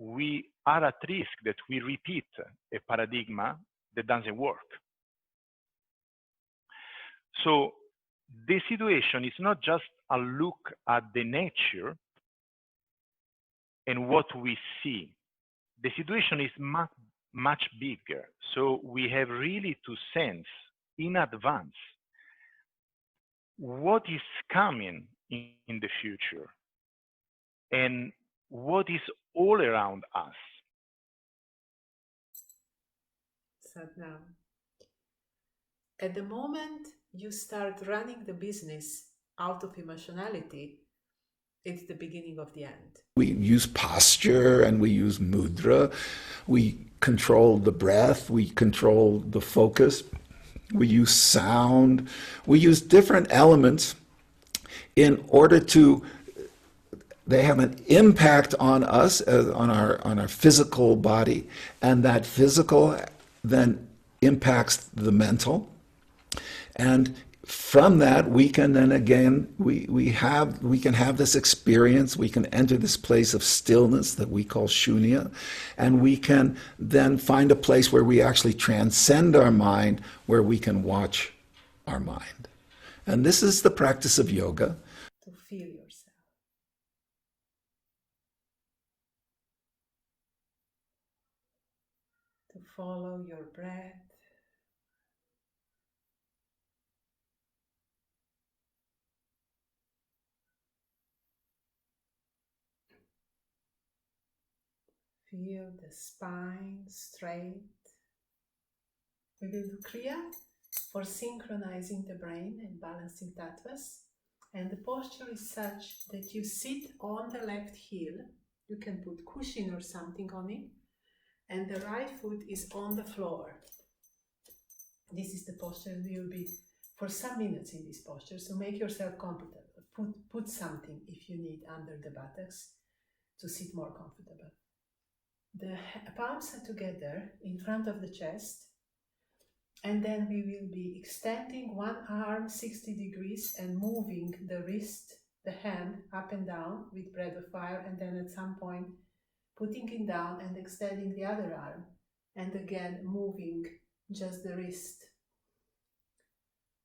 we are at risk that we repeat a paradigm that doesn't work. So the situation is not just a look at the nature and what we see. The situation is much bigger. So we have really to sense in advance what is coming in the future and what is all around us. Sadhna, at the moment you start running the business out of emotionality, it's the beginning of the end. We use posture and we use mudra. We control the breath. We control the focus. We use sound. We use different elements in order to, they have an impact on us, on our physical body, and that physical then impacts the mental. And from that, we can then again, we can have this experience, we can enter this place of stillness that we call shunya, and we can then find a place where we actually transcend our mind, where we can watch our mind. And this is the practice of yoga. To feel yourself. To follow your breath. Feel the spine straight. We will do Kriya for synchronizing the brain and balancing tattvas. And the posture is such that you sit on the left heel. You can put cushion or something on it. And the right foot is on the floor. This is the posture. We will be for some minutes in this posture. So make yourself comfortable. Put something if you need under the buttocks to sit more comfortable. The palms are together in front of the chest, and then we will be extending one arm 60 degrees and moving the wrist, the hand up and down with breath of fire, and then at some point putting it down and extending the other arm, and again moving just the wrist,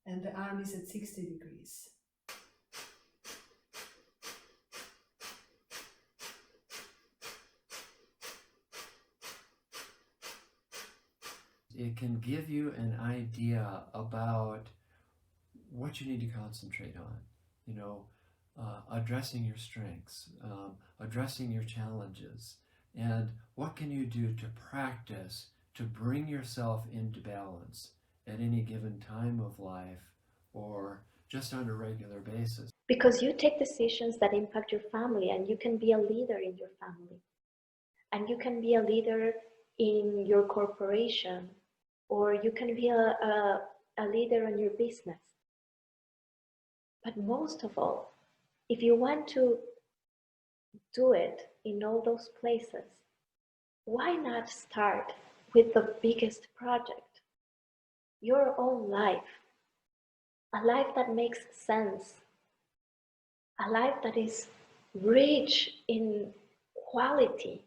and the arm is at 60 degrees. It can give you an idea about what you need to concentrate on, addressing your strengths, addressing your challenges, and what can you do to practice to bring yourself into balance at any given time of life or just on a regular basis. Because you take decisions that impact your family, and you can be a leader in your family, and you can be a leader in your corporation, or you can be a leader in your business. But most of all, if you want to do it in all those places, why not start with the biggest project? Your own life. A life that makes sense. A life that is rich in quality.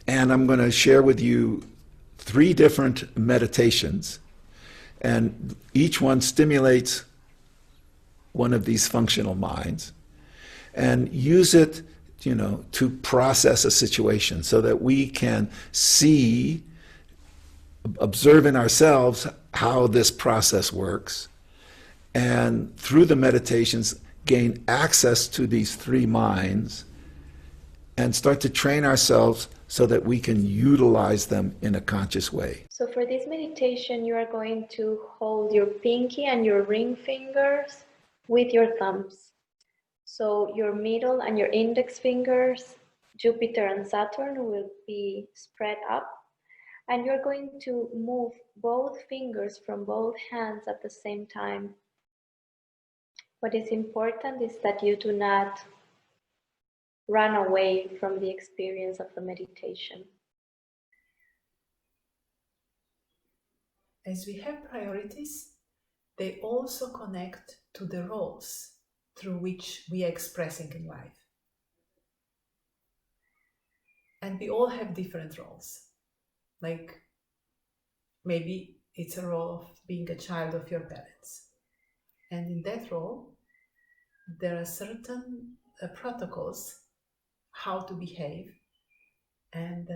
And I'm going to share with you 3 different meditations, and each one stimulates one of these functional minds, and use it, to process a situation so that we can see, observe in ourselves how this process works, and through the meditations gain access to these 3 minds and start to train ourselves so that we can utilize them in a conscious way. So for this meditation, you are going to hold your pinky and your ring fingers with your thumbs. So your middle and your index fingers, Jupiter and Saturn, will be spread up. And you're going to move both fingers from both hands at the same time. What is important is that you do not run away from the experience of the meditation. As we have priorities, they also connect to the roles through which we are expressing in life. And we all have different roles. Like maybe it's a role of being a child of your parents. And in that role, there are certain protocols how to behave and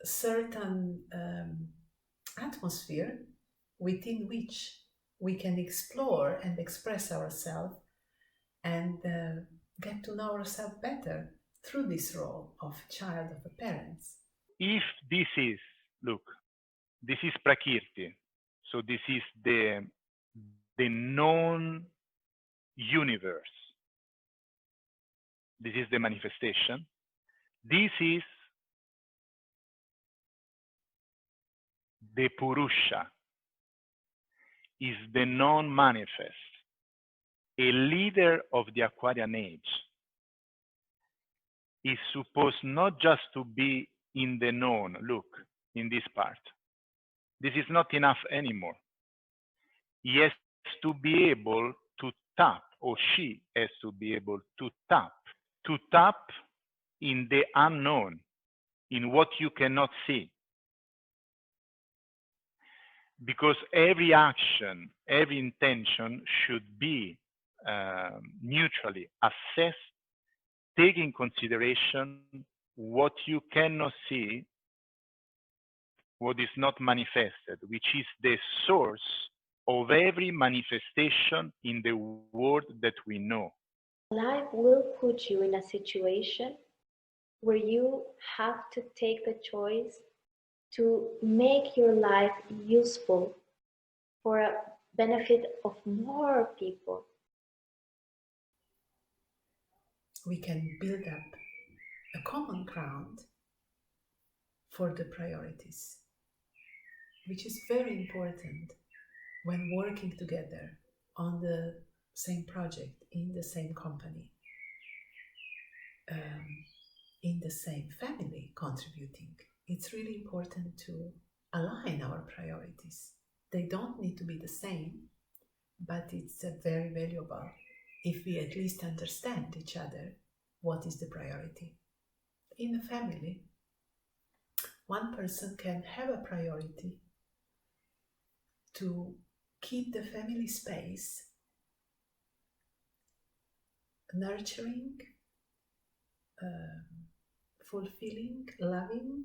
certain atmosphere within which we can explore and express ourselves and get to know ourselves better through this role of child of the parents. If this is, look, this is Prakriti, so this is the known universe. This is the manifestation. This is the Purusha, is the non-manifest, a leader of the Aquarian age is supposed not just to be in the known, look, in this part. This is not enough anymore. He has to be able to tap, or she has to be able to tap in the unknown, in what you cannot see. Because every action, every intention should be neutrally assessed, taking consideration what you cannot see, what is not manifested, which is the source of every manifestation in the world that we know. Life will put you in a situation where you have to take the choice to make your life useful for a benefit of more people. We can build up a common ground for the priorities, which is very important when working together on the same project, in the same company, in the same family contributing. It's really important to align our priorities. They don't need to be the same, but it's very valuable if we at least understand each other what is the priority. In a family, one person can have a priority to keep the family space nurturing, fulfilling, loving,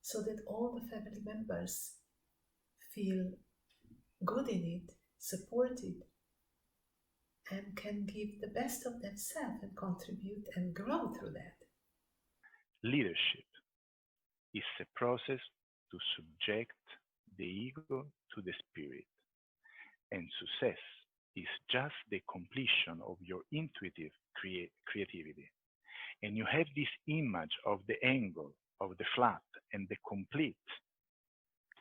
so that all the family members feel good in it, supported, and can give the best of themselves and contribute and grow through that. Leadership is a process to subject the ego to the spirit, and success is just the completion of your intuitive creativity. And you have this image of the angle, of the flat and the complete,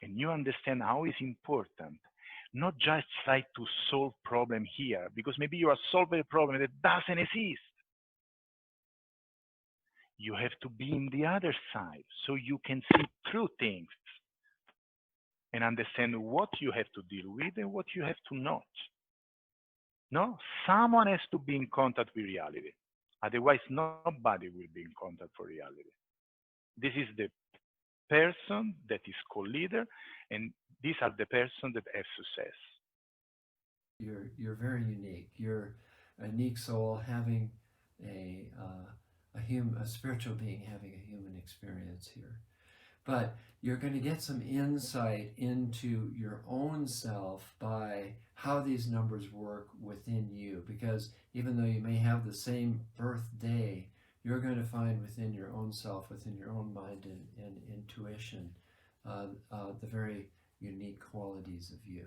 and you understand how it's important not just try to solve problem here, because maybe you are solving a problem that doesn't exist. You have to be in the other side so you can see through things and understand what you have to deal with and what you have to not. No, someone has to be in contact with reality. Otherwise, nobody will be in contact for reality. This is the person that is co-leader, and these are the person that have success. You're very unique. You're a unique soul having a a spiritual being having a human experience here. But you're going to get some insight into your own self by how these numbers work within you. Because even though you may have the same birthday, you're going to find within your own self, within your own mind and intuition, the very unique qualities of you.